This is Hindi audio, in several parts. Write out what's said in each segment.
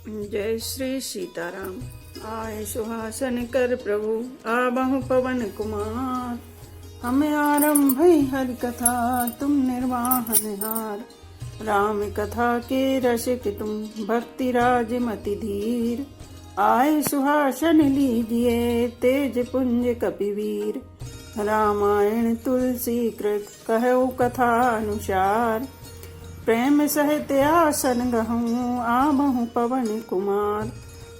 जय श्री सीताराम। आए सुहासन कर प्रभु आबहु पवन कुमार। हमें आरंभ हरि कथा तुम निर्वाहन हार। राम कथा के रसिक तुम भक्ति राज मति धीर। आए सुहासन लीजिए तेज पुंज कपिवीर। रामायण तुलसी कृत कहु कथा अनुसार। प्रेम सहित आसन गहूँ आबहु पवन कुमार।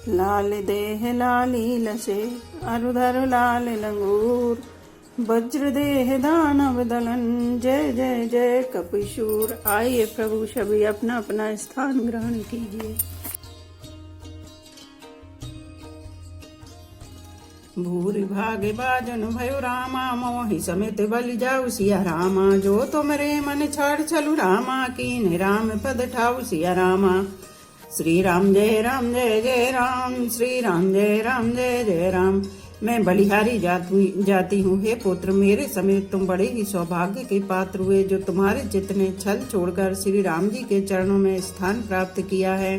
लाल देह लाली लसे अरुधर लाल लंगूर। वज्र देह दानव दलन जय जय जय कपिशूर। आइए प्रभु सभी अपना अपना स्थान ग्रहण कीजिए। भूरि भागे बाजन भयो रामा मोहि समेत बलि जाऊ सिया रामा। जो तुमरे मन छाड़ चलु रामा कीन्ह राम पद ठाऊ सिया रामा। श्री राम जय जय राम। श्री राम जय जय राम। मैं बलिहारी जाती हूँ हे पुत्र, मेरे समेत तुम बड़े ही सौभाग्य के पात्र हुए जो तुम्हारे चित्त ने छल छोड़कर श्री राम जी के चरणों में स्थान प्राप्त किया है।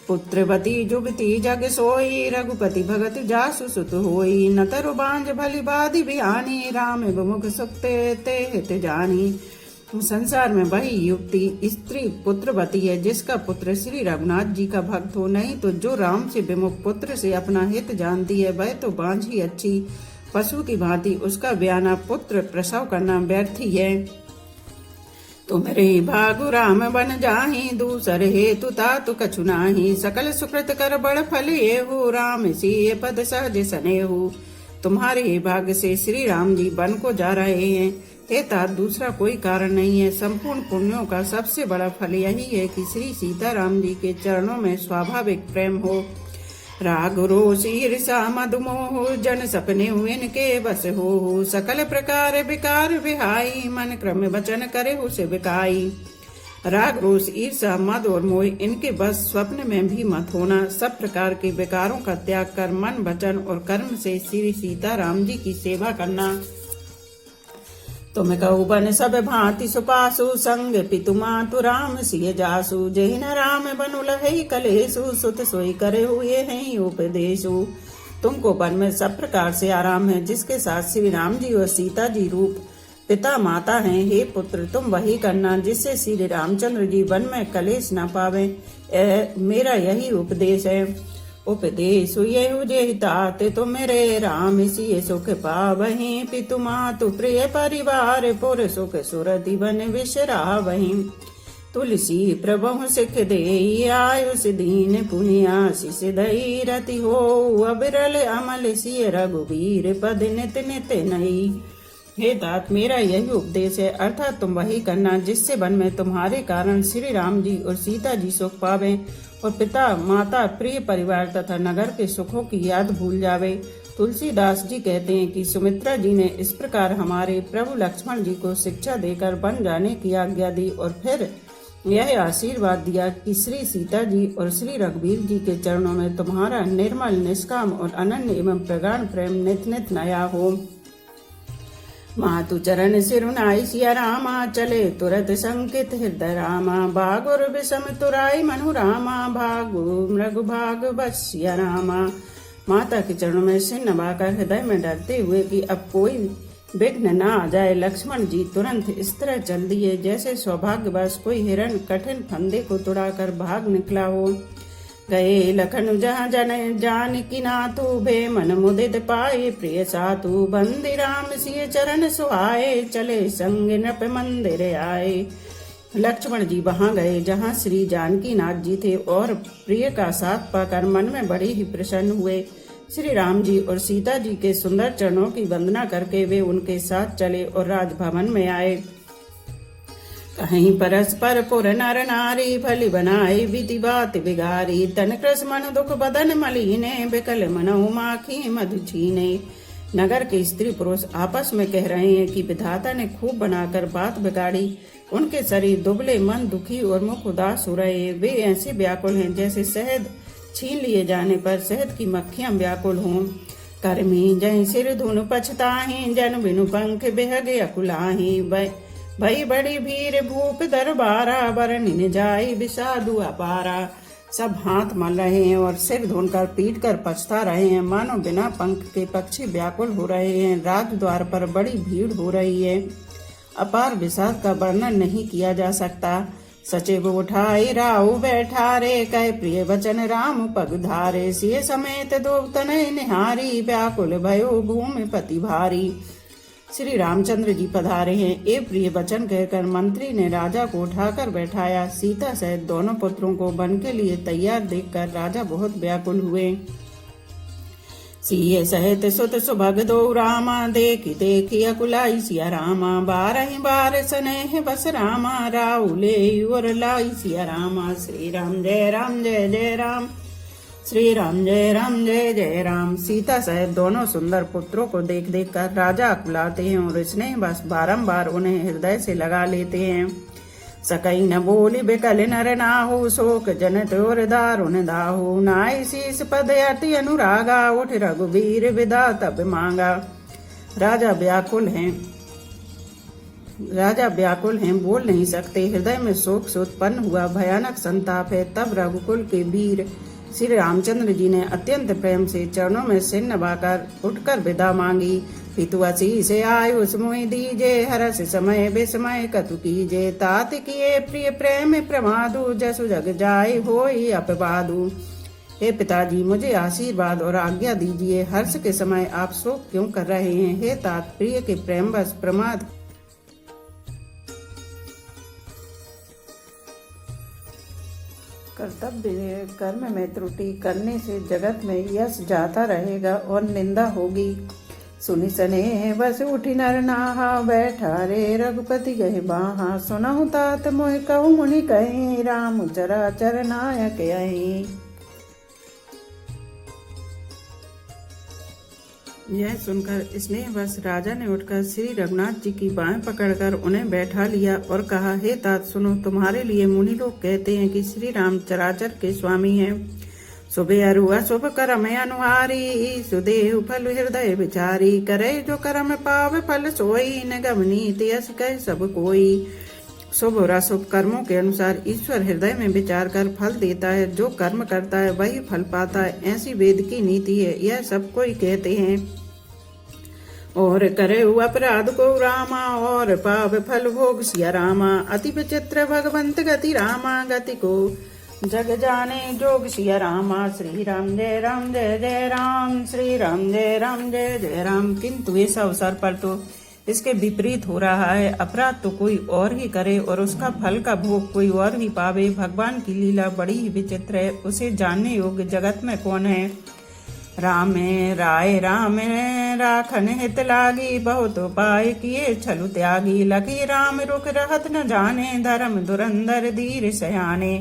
पुत्रवती जुगति जग सोई रघुपति भगत जासु सुत होई। न तरु बांझ भली बाधि बिहानी राम विमुख सुखते ते हित जानी। संसार में वही युक्ति स्त्री पुत्रवती है जिसका पुत्र श्री रघुनाथ जी का भक्त हो। नहीं तो जो राम से विमुख पुत्र से अपना हित जानती है वह तो बांझ ही अच्छी पशु की भांति उसका ब्याना पुत्र प्रसव करना व्यर्थ ही है। तुमरे भागु राम बन जाहि दूसर हेतु तातु कछु नाही। सकल सुकृत कर बड़ फल येहु राम सिय पद सहज सनेहु। तुम्हारे भाग्य से श्री राम जी वन को जा रहे हैं हे तात दूसरा कोई कारण नहीं है। संपूर्ण पुण्यों का सबसे बड़ा फल यही है कि श्री सीता राम जी के चरणों में स्वाभाविक प्रेम हो। राग रोष ईर्षा मधुमोह जन सपने इनके बस हो। सकल प्रकार विकार विहाई मन क्रम वचन करे उसे बिकाई। राग रोष ईर्षा मद और मोह इनके बस स्वप्न में भी मत होना। सब प्रकार के विकारों का त्याग कर मन वचन और कर्म से श्री सीता राम जी की सेवा करना। तुम कहु बन सब भांति सुपासु संग पितु मातु राम सिय जासु। जहि न राम बनु लहै कलेसु सुत सोई करे हुए हैं उपदेशु। तुमको वन में सब प्रकार से आराम है जिसके साथ श्री राम जी और सीता जी रूप पिता माता हैं। हे पुत्र तुम वही करना जिससे श्री रामचंद्र जी वन में कलेश न पावे। मेरा यही उपदेश है। उपदेश येहु जेहि तात तुमरे राम सिय सुख पावहि। पितु मातु प्रिय परिवार पुर सुख सुरति बन विसरावहि। तुलसी प्रभु सिख देई आयुष दीन पुनियाशिष दई। रति हो अबिरल अमल सिय रघुवीर पद नित नित नई। हे तात मेरा यही उपदेश है अर्थात तुम वही करना जिससे वन में तुम्हारे कारण श्री राम जी और सीता जी सुख पावे और पिता माता प्रिय परिवार तथा नगर के सुखों की याद भूल जावे। तुलसीदास जी कहते हैं कि सुमित्रा जी ने इस प्रकार हमारे प्रभु लक्ष्मण जी को शिक्षा देकर वन जाने की आज्ञा दी और फिर यह आशीर्वाद दिया कि श्री सीता जी और श्री रघुवीर जी के चरणों में तुम्हारा निर्मल निष्काम और अनन्य एवं प्रगाढ़ प्रेम नित नित नया हो। मातु चरण सिरुनाई सिया रामा चले तुरत संकित हृदय रामा। भागुर विषम तुराई मनु रामा भागु मृगु भाग बस सिया रामा। माता के चरणों में सिर नवाकर हृदय में डरते हुए कि अब कोई विघ्न न आ जाए लक्ष्मण जी तुरंत इस तरह चल दिए जैसे सौभाग्यवश कोई हिरण कठिन फंदे को तुड़ाकर भाग निकला हो। गए लखन जहाँ जन जानकी नाथु भे मन मुदित पाए प्रिय सातु। बंदी राम सिय चरण सुहाए चले संग नृप मंदिर आए। लक्ष्मण जी वहां गए जहाँ श्री जानकी नाथ जी थे और प्रिय का साथ पाकर मन में बड़े ही प्रसन्न हुए। श्री राम जी और सीता जी के सुंदर चरणों की वंदना करके वे उनके साथ चले और राजभवन में आए। कहीं परस्पर पुर नर नारी भली बनाई विधि बात बिगारी। तन कृष मन दुख बदन मलीने बिकल मनहु माखी मधु छीने। नगर के स्त्री पुरुष आपस में कह रहे हैं कि विधाता ने खूब बनाकर बात बिगाड़ी। उनके शरीर दुबले मन दुखी और मुख उदास हो रहे। वे ऐसे व्याकुल हैं जैसे शहद छीन लिए जाने पर शहद की मक्खियां व्याकुल हों। कर्मी जय सिर धुन पछताही जन बिनु पंख बेहगे अकुलाही। भई बड़ी भीर भूप दरबारा बरनिन जाई विषादु अपारा। सब हाथ मल रहे हैं और सिर धोकर पीट कर पछता रहे हैं, मानो बिना पंख के पक्षी व्याकुल हो रहे हैं। राजद्वार पर बड़ी भीड़ हो रही है, अपार विषाद का वर्णन नहीं किया जा सकता। सचिव उठाई राहु बैठा रे, कह प्रिय वचन राम पगधारे। सिय समेत दो तनय निहारी, व्याकुल भयो भूमि पति भारी। श्री रामचंद्र जी पधारे हैं, ए प्रिय वचन कहकर मंत्री ने राजा को उठाकर बैठाया। सीता सहित दोनों पुत्रों को वन के लिए तैयार देखकर राजा बहुत व्याकुल हुए। सिय सहित सुत सुभग दो रामा, देखी देखी अकुलाई सिया रामा। बारह बार स्नेह बस रामा, राउले और लाई सिया रामा। श्री राम जय राम जय जय राम, श्री राम जय जय राम। सीता सहित दोनों सुंदर पुत्रों को देख देख कर राजा अकुलाते हैं और स्नेह बस बारंबार उन्हें हृदय से लगा लेते हैं। सकई न बोली बिकल नर नाहु, शोक जनत और दारुण दाहु। नाय शीस पद अति अनुरागा, उठ रघुवीर विदा तब मांगा। राजा व्याकुल हैं, बोल नहीं सकते। हृदय में शोक से उत्पन्न हुआ भयानक संताप है। तब रघुकुल के वीर श्री रामचंद्र जी ने अत्यंत प्रेम से चरणों में सिर नवाकर उठकर विदा मांगी। पितु आशीष आयुष मुहि दीजे, हरस समय विस्मय कतु कीजे। तात किए प्रिय प्रेम प्रमादु, जसु जग जाय होई अपवादु। हे पिताजी, मुझे आशीर्वाद और आज्ञा दीजिए। हर्ष के समय आप शोक क्यों कर रहे हैं? हे तात, प्रिय के प्रेम बस प्रमाद कर्तव्य कर्म में त्रुटि करने से जगत में यश जाता रहेगा और निंदा होगी। सुनि स्नेह बस उठी नर नाहा, बैठा रे रघुपति गहे बाहा। सुनहु तात मोहि कहु मुनि कहीं, राम चराचर नायक यहीं। यह सुनकर स्नेहवश राजा ने उठकर श्री रघुनाथ जी की बाहें पकड़कर उन्हें बैठा लिया और कहा, हे तात सुनो, तुम्हारे लिए मुनि लोग कहते हैं कि श्री राम चराचर के स्वामी हैं। शुभ अरु अशुभ करम अनुहारी, सुदेहु फल हृदय विचारी। करे जो करम पाव फल सोई, निगम नीति यश कह सब कोई। शुभ और अशुभ कर्मों के अनुसार ईश्वर हृदय में विचार कर फल देता है। जो कर्म करता है वही फल पाता है, ऐसी वेद की नीति है, यह सब कोई कहते हैं। और करे अपराध को रामा, और पाप फल भोग सिया रामा। अति विचित्र भगवंत गति रामा, गति को जग जाने जोग सिया रामा। श्री राम जय जय राम, श्री राम जय जय राम। किंतु इस अवसर पर तो इसके विपरीत हो रहा है। अपराध तो कोई और ही करे और उसका फल का भोग कोई और ही पावे। भगवान की लीला बड़ी ही विचित्र है, उसे जानने योग्य जगत में कौन है। राम राय राम राखन हित लागी, बहुत उपाय किए छलु त्यागी। लखी राम रुख रहत न जाने, धर्म धुरंधर धीर सयाने।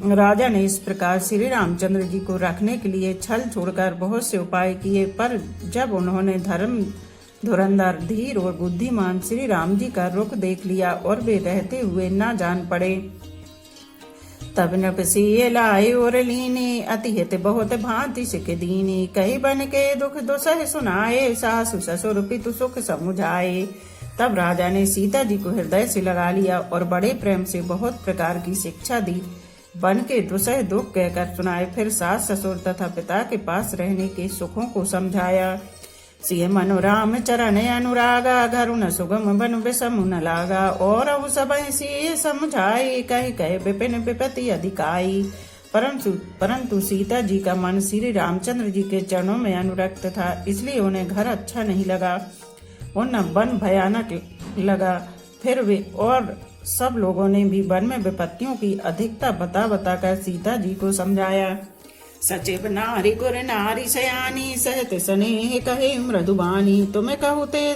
राजा ने इस प्रकार श्री रामचंद्र जी को रखने के लिए छल छोड़कर बहुत से उपाय किए, पर जब उन्होंने धर्म धुरंधर धीर और बुद्धिमान श्री राम जी का रुख देख लिया और वे रहते हुए न जान पड़े, तब नपसी लाए और लीनी। अति हित बहुत भांति सिख दीनी, कही बन के दुख दुसह सुनाए। सासु ससुर पितु सुख समुझाए। तब राजा ने सीता जी को हृदय से लगा लिया और बड़े प्रेम से बहुत प्रकार की शिक्षा दी। बन के दुसह दुख कहकर सुनाए, फिर सास ससुर तथा पिता के पास रहने के सुखों को समझाया। सिय मनोराम चरण अनुरागा, घरु न सुगम बन विषम न लागा। और सब सिय समझाई, कह कह विपिन विपति अधिकाई। परंतु सीता जी का मन श्री रामचंद्र जी के चरणों में अनुरक्त था, इसलिए उन्हें घर अच्छा नहीं लगा, उन्हें वन भयानक लगा। फिर वे और सब लोगों ने भी वन में विपत्तियों की अधिकता बता बताकर सीता जी को समझाया। सचिव नारी गुर नारी सयानी, सहत स्नेह कहे मृदुबानी। तुम्हें कहु ते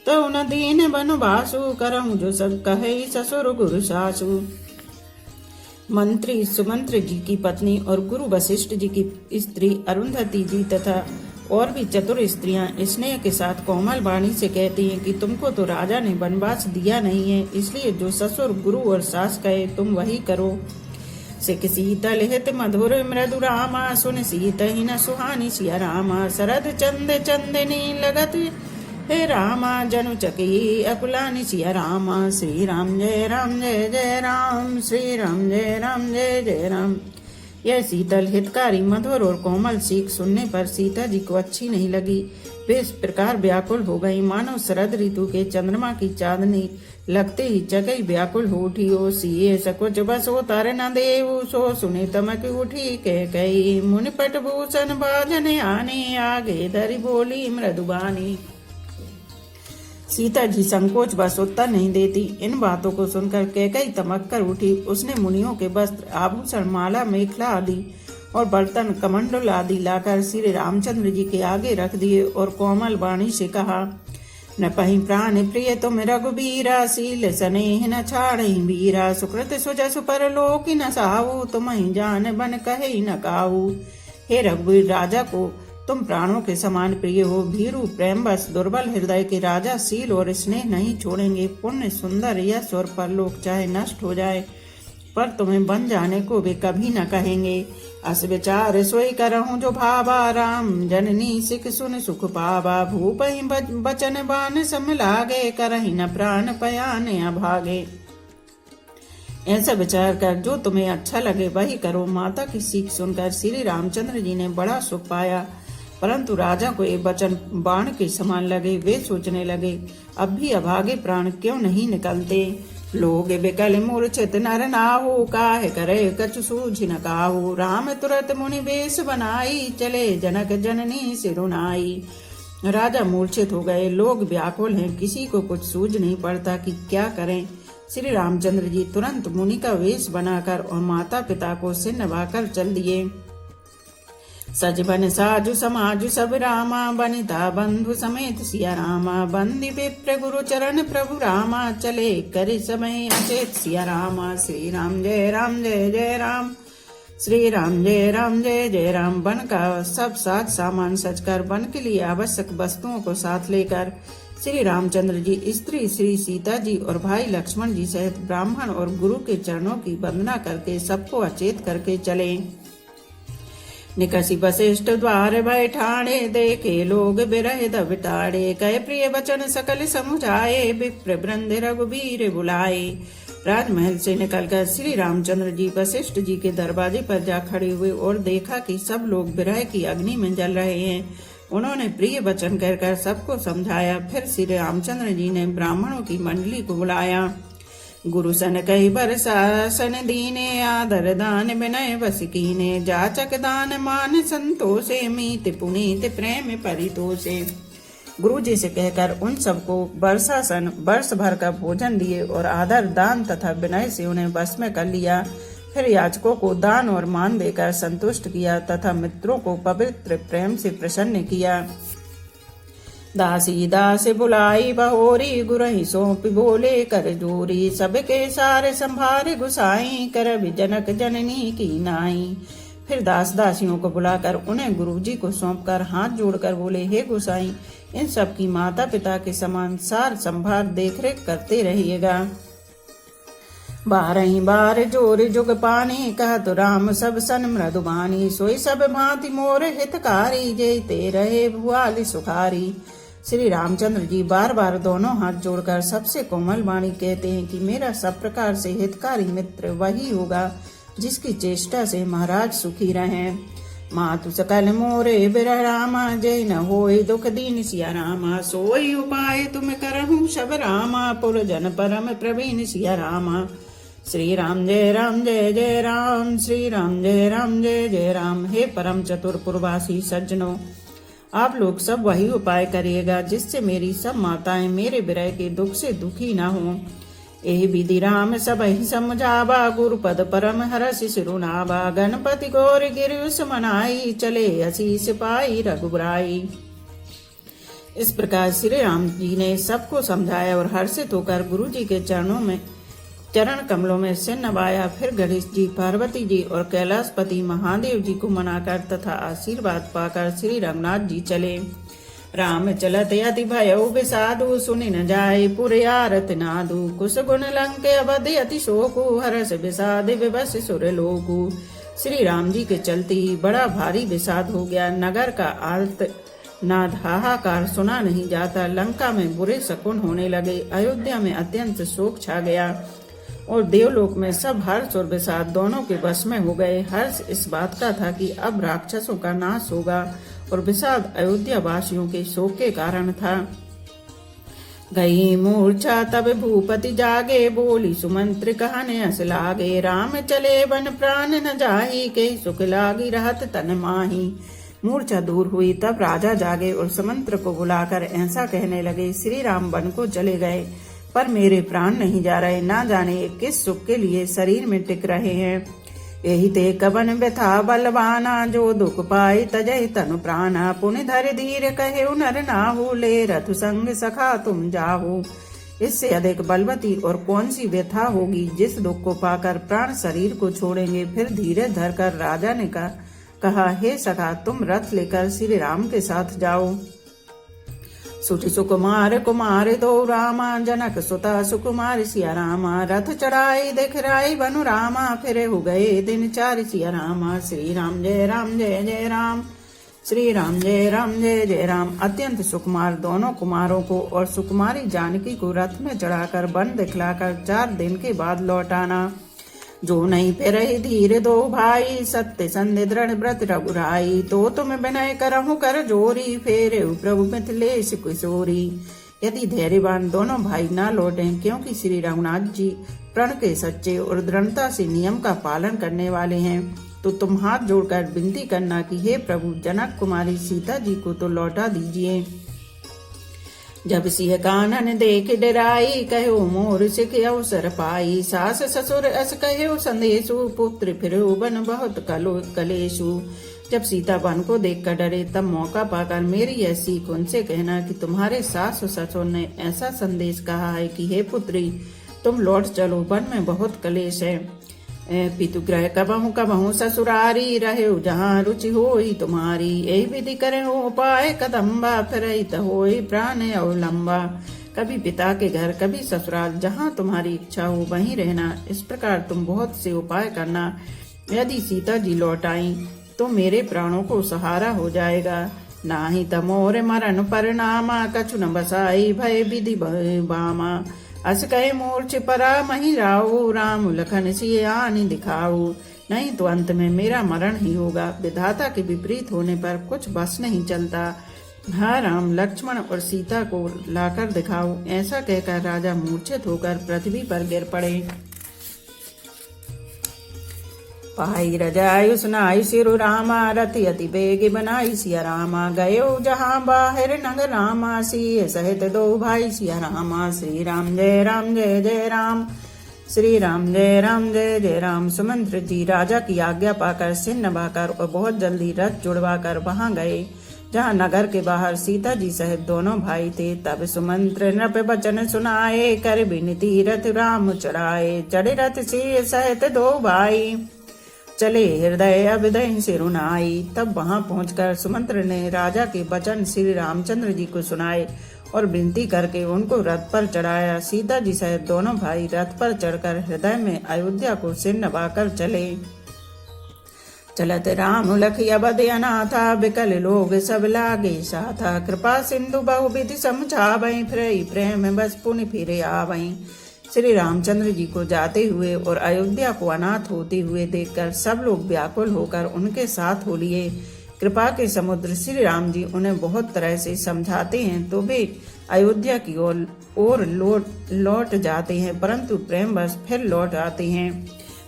तो न दीन बनवासु, करहु जो सब कहे ससुर गुरु सासु। मंत्री सुमंत्र जी की पत्नी और गुरु वशिष्ठ जी की स्त्री अरुंधति जी तथा और भी चतुर स्त्रियां स्नेह के साथ कोमल वाणी से कहती हैं कि तुमको तो राजा ने वनवास दिया नहीं है, इसलिए जो ससुर गुरु और सास कहे तुम वही करो। सिख शीतल हित मधुर मृदु रामा, सुन सीत ही न सुहानी सिया रामा। शरद चंद चंदनी लगत हे रामा, जनु चकी अकुलानी सिया रामा। श्री राम जय जय राम, श्री राम जय जय राम। यह शीतल, हितकारी, मधुर और कोमल सीख सुनने पर सीता जी को अच्छी नहीं लगी। वे इस प्रकार व्याकुल हो गई मानो शरद ऋतु के चंद्रमा की चांदनी लगते ही जगई व्याकुल हो उठी। ओ सिए सकुच बसो तर न देव, सो सुने तमक उठी कह कही, मुनि पट भूषण बाजन आने, आगे धरि बोली मृदुबानी। सीता जी संकोच बस उत्तर नहीं देती। इन बातों को सुनकर कैकई तमक कर उठी। उसने मुनियों के वस्त्र, आभूषण, माला, मेखला आदि और बर्तन, कमंडल आदि लाकर श्री रामचंद्र जी के आगे रख दिए और कोमल वाणी से कहा, न पहि प्राण प्रिय तुम रघुबीरा, शील स्नेह न छाड़हि वीरा, सुकृत सुजस परलोक न साहू, तुम्हि जान बन कहे न काहू। हे रघुवीर राजा को तुम प्राणों के समान प्रिय हो। भीरु प्रेम बस दुर्बल हृदय के राजा शील और स्नेह नहीं छोड़ेंगे। पुण्य, सुंदर, यश और परलोक चाहे नष्ट हो जाए पर तुम्हें बन जाने को वे कभी न कहेंगे। अस विचार सोई करहूं जो भावा, राम जननी सिख सुन सुख पावा, भूप ही बचन बान सम लागे, करहि न प्राण पयाने अभागे। ऐसा विचार कर जो तुम्हें अच्छा लगे वही करो। माता की सीख सुनकर श्री रामचंद्र जी ने बड़ा सुख पाया, परंतु राजा को ये वचन बाण के समान लगे। वे सोचने लगे, अब भी अभागे प्राण क्यों नहीं निकलते। लोग बिकल मूर्छित नर नाहु, काहे करे कछु सूझ न काहू, राम तुरत मुनि वेश बनाई, चले जनक जननी सिरुनाई। राजा मूर्छित हो गए, लोग व्याकुल हैं, किसी को कुछ सूझ नहीं पड़ता कि क्या करें। श्री रामचंद्र जी तुरंत मुनि का वेश बनाकर और माता पिता को सिर नवाकर चल दिए। सज बन साजु समाजु सब रामा, बनिता बंधु समेत सिया रामा, बंदी विप्र गुरु चरण प्रभु रामा, चले करे समय अचेत सिया रामा। श्री राम जय राम जय जय राम, श्री राम जय राम जय जय राम। वन का सब साज सामान सजकर वन के लिए आवश्यक वस्तुओं को साथ लेकर श्री रामचंद्र जी स्त्री श्री सीता जी और भाई लक्ष्मण जी सहित ब्राह्मण और गुरु के चरणों की वंदना करके सबको अचेत करके चले। निकसी वशिष्ठ द्वार बैठाणे, देखे लोग बिरह दब टाड़े, कह प्रिय वचन सकल समुझाए, विप्र वृंद रघुबीर बुलाए। राजमहल से निकलकर श्री रामचंद्र जी वशिष्ठ जी के दरवाजे पर जा खड़े हुए और देखा कि सब लोग विरह की अग्नि में जल रहे हैं। उन्होंने प्रिय वचन कहकर सबको समझाया। फिर श्री रामचंद्र जी ने ब्राह्मणों की मंडली को बुलाया। गुरु सन कही बरसासन दीने, आदर दान विनय बस कीने, जाचक दान मान संतोषे, मीत पुनीत प्रेम परितोषे। गुरु जी से कहकर उन सबको वर्षासन वर्ष भर का भोजन दिए और आदर दान तथा विनय से उन्हें वश में कर लिया। फिर याचकों को दान और मान देकर संतुष्ट किया तथा मित्रों को पवित्र प्रेम से प्रसन्न किया। दासी दास बुलाई बहोरी, गुरहि सौंप बोले कर जोरी, सबके सारे संभारे गुसाई, कर जनक जननी की नाई। फिर दास दासियों को बुलाकर उन्हें गुरुजी को सौंपकर हाथ जोड़कर बोले, हे गुसाई, इन सब की माता पिता के समान सार संभार देखरेख करते रहिएगा। 12 बार जोर जुग पानी, कहत राम सब सन मृदुबानी, सोई सब भांति मोर हितकारी, जेते रहे भुआली सुखारी। श्री रामचंद्र जी बार बार दोनों हाथ जोड़कर सबसे कोमल वाणी कहते हैं कि मेरा सब प्रकार से हितकारी मित्र वही होगा जिसकी चेष्टा से महाराज सुखी रहें। मातु सकल मोरे बिरह रामा, जय न होए दुख दीन सिया रामा, सोई उपाय तुम करहूं सब रामा, पुरजन परम प्रवीण सिया रामा। श्री राम जय राम जय जय राम, श्री राम जय राम जय जय राम। हे परम चतुर पुरवासी सज्जनों, आप लोग सब वही उपाय करिएगा जिससे मेरी सब माताएं मेरे विरह के दुख से दुखी न हों। एहि विधि राम सब ही समझावा, गुरुपद परम हरषि सिरुनावा, गणपति गौर गिरियुस मनाई, चले असीस पाई रघुबराई। इस प्रकार श्री राम जी ने सबको समझाया और हर्षित होकर गुरु जी के चरण कमलों में सिर नवाया। फिर गणेश जी, पार्वती जी और कैलाशपति महादेव जी को मनाकर तथा आशीर्वाद पाकर श्री रंगनाथ जी चले। राम चलत अति भयउ विषादु, सुनि न जाय पुर आरत नादु, कुश गुण लंक अवध अति शोकु, हरस विषाद विवश सुर लोकु। श्री राम जी के चलते ही बड़ा भारी विषाद हो गया। नगर का आर्त नाद हाहाकार सुना नहीं जाता। लंका में बुरे शकुन होने लगे। अयोध्या में अत्यंत शोक छा गया और देवलोक में सब हर्ष और विषाद दोनों के वश में हो गए। हर्ष इस बात का था कि अब राक्षसों का नाश होगा, और विषाद अयोध्या वासियों के शोक के कारण था। गई मूर्छा तब भूपति जागे, बोली सुमंत्र कहने हंस लागे। राम चले वन प्राण न जाही, के सुख लागी रहत तन माही। मूर्छा दूर हुई तब राजा जागे और सुमंत्र को बुलाकर ऐसा कहने लगे, श्री राम वन को चले गए पर मेरे प्राण नहीं जा रहे, ना जाने किस सुख के लिए शरीर में टिक रहे हैं। यही ते कवन व्यथा बलवाना, जो दुख पाई तजय तनु प्राणा। पुण्य धर धीर कहे नर नाहु, ले रथ संग सखा तुम जाहु। इससे अधिक बलवती और कौन सी व्यथा होगी, जिस दुख को पाकर प्राण शरीर को छोड़ेंगे। फिर धीरे धरकर राजा ने कहा, हे सखा तुम रथ लेकर श्री राम के साथ जाओ। सुठी सुकुमार कुमार दो रामा, जनक सुता सुकुमार सिया रामा। रथ चढ़ाई देख राई बनु रामा, फिरे हो गए दिन चार सिया रामा। श्री राम जय राम जय जय राम, श्री राम जय राम जय जय राम। अत्यंत सुकुमार दोनों कुमारों को और सुकुमारी जानकी को रथ में चढ़ाकर वन दिखलाकर 4 दिन के बाद लौट आना। जो नहीं फिरहि धीर दो भाई, सत्य संधि दृढ़ व्रत रघुराई। तो तुम विनय करहु कर जोरी, फेरे प्रभु मिथिलेश किशोरी। यदि धैर्यवान दोनों भाई न लौटे, क्योंकि श्री रघुनाथ जी प्रण के सच्चे और दृढ़ता से नियम का पालन करने वाले हैं, तो तुम हाथ जोड़कर विनती करना कि हे प्रभु, जनक कुमारी सीता जी को तो लौटा दीजिए। जब सिंह कानन देख डराई, कहो मोर सिख अवसर पाई। सास ससुर अस कहो संदेशु, पुत्र फिरो बन बहुत कलेशु। जब सीता वन को देखकर डरे, तब मौका पाकर मेरी यह सीख उनसे कहना कि तुम्हारे सास ससुर ने ऐसा संदेश कहा है कि हे पुत्री, तुम लौट चलो, वन में बहुत कलेश है। पितु ग्रह कबहु कबहु ससुरारी, रहे जहाँ रुचि होई तुम्हारी। यही विधि करे हो उपाय कदम्बा, फिर होई प्राण अवलंबा। कभी पिता के घर कभी ससुराल, जहाँ तुम्हारी इच्छा हो वहीं रहना। इस प्रकार तुम बहुत से उपाय करना। यदि सीता जी लौट आई तो मेरे प्राणों को सहारा हो जाएगा। नाही तमोर मरण परिणामा, कछु न बसाई भय विधि बामा। अस कहे मूर्छ परा मही राऊ, राम लखन सिय आनि दिखाऊ। नहीं तो अंत में मेरा मरण ही होगा। विधाता के विपरीत होने पर कुछ बस नहीं चलता। हाँ राम, लक्ष्मण और सीता को लाकर दिखाओ। ऐसा कहकर राजा मूर्छित होकर पृथ्वी पर गिर पड़े। पाई रजायु सुनाई सिरु रामा, रति अति बेग बनाई सिया रामा। गयो जहाँ बाहर नग रामा, सिय सहित दो भाई सिया रामा। श्री राम जय राम जय जय राम, श्री राम जय राम जय जय राम। सुमंत्र जी राजा की आज्ञा पाकर सिर नभाकर और बहुत जल्दी रथ जुड़वाकर वहां गए जहाँ नगर के बाहर सीता जी सहित दोनों भाई थे। तब सुमंत्र नृप वचन सुनाए, कर विनती रथ राम चढ़ाए। चढ़े रथ सिय सहित दो भाई, चले हृदय अभिदय सिरुनाई। तब वहां पहुंचकर सुमंत्र ने राजा के वचन श्री रामचंद्र जी को सुनाए और विनती करके उनको रथ पर चढ़ाया। सीता जी सहित दोनों भाई रथ पर चढ़कर हृदय में अयोध्या को सिर नवाकर चले। चलत राम लखि अवध अनाथा, बिकल लोग सब लागे साथा। कृपा सिंधु बहुविधि समझावै, फिरई प्रेम बस पुनि फिरे आवै। श्री रामचंद्र जी को जाते हुए और अयोध्या को अनाथ होते हुए देखकर सब लोग व्याकुल होकर उनके साथ हो लिए। कृपा के समुद्र श्री राम जी उन्हें बहुत तरह से समझाते हैं तो वे अयोध्या की ओर लौट जाते हैं, परंतु प्रेम बस फिर लौट आते हैं।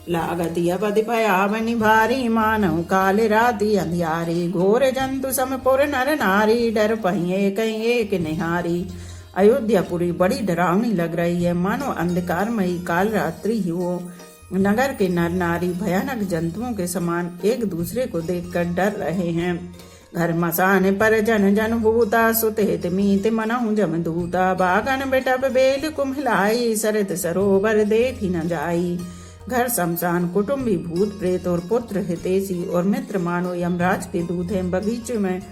लागति अवधि भयावनि भारी, मानव काल राति अंधियारी। घोर जंतु समपुर नर नारी, डर पहिए कहीं एक निहारी। अयोध्यापुरी बड़ी डरावनी लग रही है, मानो अंधकारमयी काल रात्रि ही हो। नगर के नर नारी भयानक जंतुओं के समान एक दूसरे को देखकर डर रहे हैं। घर मसान पर जन जन भूता, सुत हित मीत मनहु जमदूता। बागन बेटब बेल कुम्हलाई, सरत सरोवर देखी न जाई। घर शमशान, कुटुम्बी भूत प्रेत और पुत्र हितैषी और मित्र मानो यमराज के दूत हैं। बगीचे में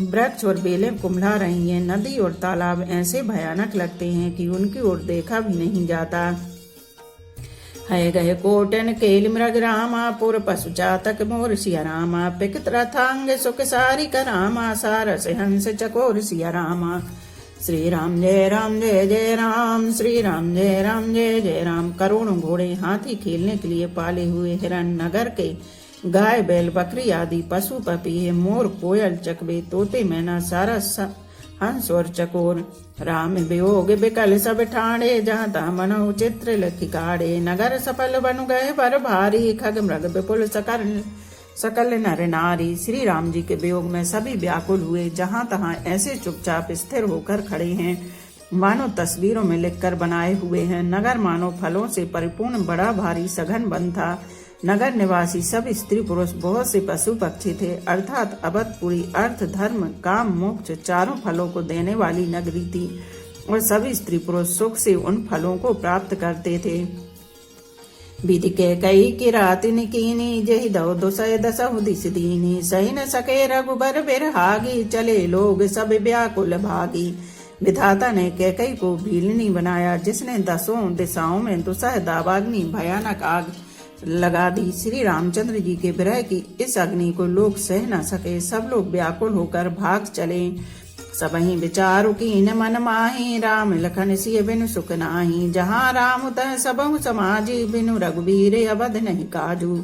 वृक्ष और बेलें कुम्हला रही हैं। नदी और तालाब ऐसे भयानक लगते हैं कि उनकी ओर देखा भी नहीं जाता। है गए कोटन केल मृग रामा, पुर पशु चातक मोर सिया रामा। पिकत रथांग सुख सारी करामा, सारस हंस चकोर सिया रामा। श्री राम जय जय राम, श्री राम जय जय राम। करोड़ों घोड़े हाथी खेलने के लिए पाले हुए हिरण, नगर के गाय बैल बकरी आदि पशु पपी, मोर कोयल चकबे तोते मैना सारस हंस और चकोर, राम वियोग बिकल सब ठाणे, जहाँ तहाँ मनहु चित्र लिखि काढ़े। नगर सफल बन गए पर भारी, खग मृग विपुल सकल नर नारी। श्री राम जी के वियोग में सभी व्याकुल हुए, जहाँ तहाँ ऐसे चुपचाप स्थिर होकर खड़े हैं मानो तस्वीरों में लिखकर बनाए हुए हैं। नगर मानो फलों से परिपूर्ण बड़ा भारी सघन वन था। नगर निवासी सब स्त्री पुरुष, बहुत से पशु पक्षी थे, अर्थात अवधपुरी अर्थ धर्म काम मोक्ष चारों फलों को देने वाली नगरी थी और सभी स्त्री पुरुष सुख से उन फलों को प्राप्त करते थे। विधि के कई की रात निकीनी, जही दो दुसय दसहु दिस दीनी, सही न सके रघुबर बिरहागी, चले लोग सब व्याकुल भागी। विधाता ने कैकई को भीलनी बनाया, जिसने दसों दिशाओं में दुसह दावाग्नि भयानक आग लगा दी। श्री रामचंद्र जी के विरह की इस अग्नि को लोग सह न सके, सब लोग व्याकुल होकर भाग चले। सबहि विचारु कीन मन माही, राम लखन सिय बिनु सुख नाही, जहाँ राम तह सबहु समाजी, बिनु रघुबीर अवध नहीं काजू।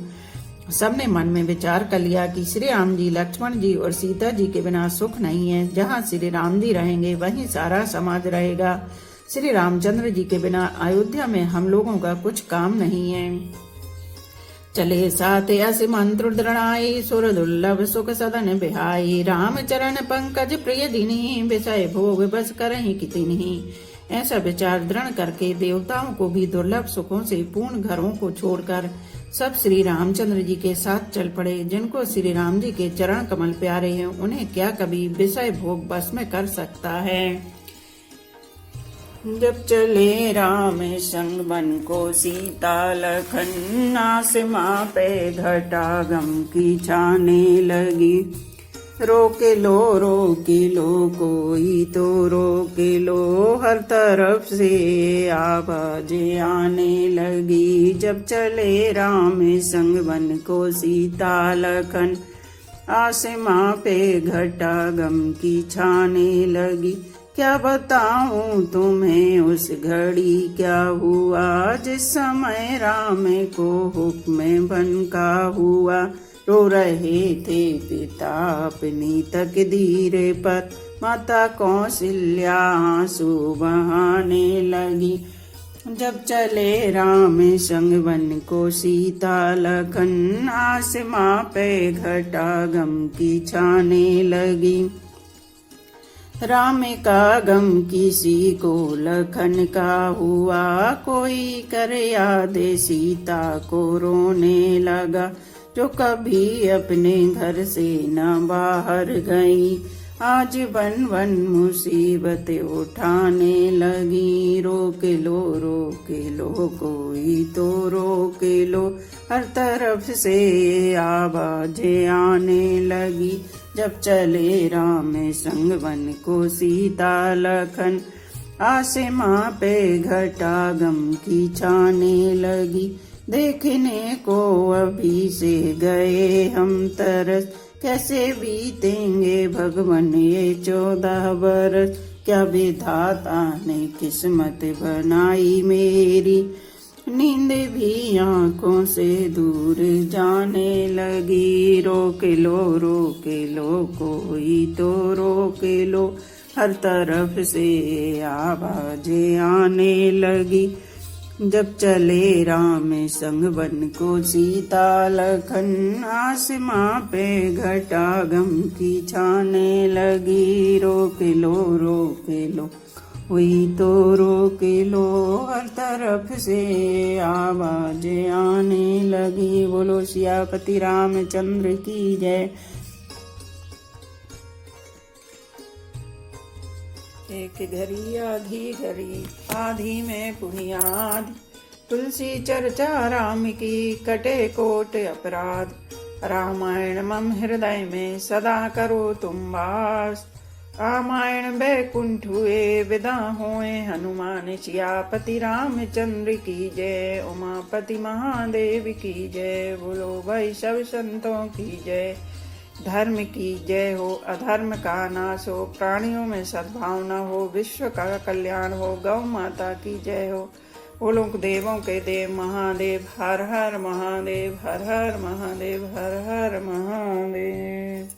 सबने मन में विचार कर लिया कि श्री राम जी लक्ष्मण जी और सीता जी के बिना सुख नहीं है। जहाँ श्री राम जी रहेंगे वहीं सारा समाज रहेगा। श्री रामचंद्र जी के बिना अयोध्या में हम लोगों का कुछ काम नहीं है। चले साथ अस मंत्र दृढ़ाई, सुर दुर्लभ सुख सदन बिहाई, राम चरण पंकज प्रिय दिनी, विषय भोग बस करहि कितिनी। ऐसा विचार दृढ़ करके देवताओं को भी दुर्लभ सुखों से पूर्ण घरों को छोड़कर सब श्री रामचंद्र जी के साथ चल पड़े। जिनको श्री राम जी के चरण कमल प्यारे हैं, उन्हें क्या कभी विषय भोग बस में कर सकता है। जब चले राम संग वन को सीता लखन, आसमां पे घटा गम की छाने लगी। रोके लो कोई तो रोके लो, हर तरफ से आवाजें आने लगी। जब चले राम संग वन को सीता लखन, आसमां पे घटा गम की छाने लगी। क्या बताऊं तुम्हें उस घड़ी क्या हुआ, जिस समय राम को हुक्म बन का हुआ। रो रहे थे पिता अपनी तकदीर पर, माता कौशल्या आंसू बहाने लगी। जब चले राम संग वन को सीता लखन, आसमां पे घटा गम की छाने लगी। राम का गम किसी को लखन का हुआ, कोई कर याद सीता को रोने लगा। जो कभी अपने घर से न बाहर गई, आज वन वन मुसीबत उठाने लगी। रोक लो कोई तो रोक लो, हर तरफ से आवाजें आने लगी। जब चले राम संग वन को सीता लखन, आसमां पे घटा गम की छाने लगी। देखने को अभी से गए हम तरस, कैसे बीतेंगे भगवन ये 14 बरस। क्या विधाता ने किस्मत बनाई मेरी, नींद भी आंखों से दूर जाने लगी। रोक लो कोई तो रोक लो, हर तरफ से आवाजें आने लगी। जब चले राम संग वन को सीता लखन, आसमां पे घटा गम की छाने लगी। रोक लो हुई तो रोक लो, हर तरफ से आवाजें आने लगी। बोलो सियापति रामचंद्र की जय। एक घड़ी आधी में पुनियाद, तुलसी चर्चा राम की कटे कोट अपराध। रामायण मम हृदय में सदा करो तुम वास, रामायण बैकुंठ हुए विदा हुए हनुमान। सियापति रामचंद्र की जय, उमापति महादेव की जय। बोलो भाई सब संतों की जय। धर्म की जय हो, अधर्म का नाश हो, प्राणियों में सद्भावना हो, विश्व का कल्याण हो, गौ माता की जय हो। बोलो देवों के देव महादेव, हर हर महादेव, हर हर महादेव, हर हर महादेव।